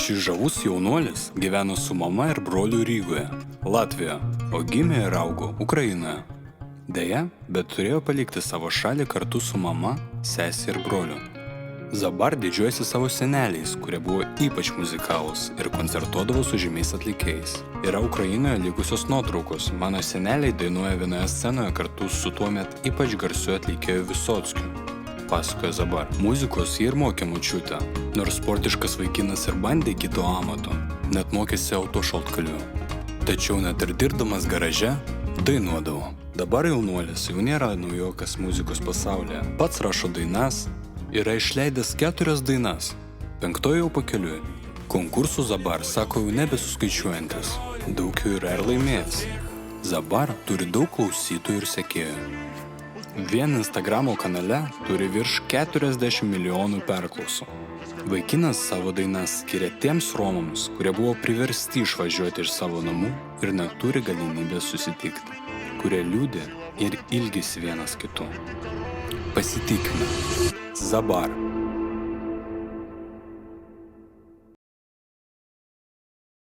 Šis žavus jaunuolis gyveno su mama ir broliu Rygoje, Latvijoje, o gimė ir augo Ukrainoje. Deja, bet turėjo palikti savo šalį kartu su mama, sesė ir broliu. Zabar didžiuojasi savo seneliais, kurie buvo ypač muzikalūs ir koncertuodavo su žymiais atlikėjais. Yra Ukrainoje likusios nuotraukos. Mano seneliai dainuoja vienoje scenoje kartu su tuomet ypač garsiu atlikėju Visockiu, pasakoja Zabar. Muzikos jį ir mokė močiutė, nors sportiškas vaikinas ir bandė kito amato, net mokėsi autošaltkalviu. Tačiau net ir dirbdamas garaže, dainuodavo. Dabar jaunuolis jau nėra naujokas muzikos pasaulyje. Pats rašo dainas, yra išleidęs 4 dainas, 5 jau pakeliui. Konkursų Zabar sako jau nebesuskaičiuojantis, daug jų yra ir laimėjęs. Zabar turi daug klausytojų ir sekėjų. Vien Instagramo kanale turi virš 40 milijonų perklausų. Vaikinas savo dainas skiria tiems romams, kurie buvo priversti išvažiuoti iš savo namų ir neturi galimybės susitikti, kurie liūdi ir ilgisi vienas kitų. Pasitikime. Zabar.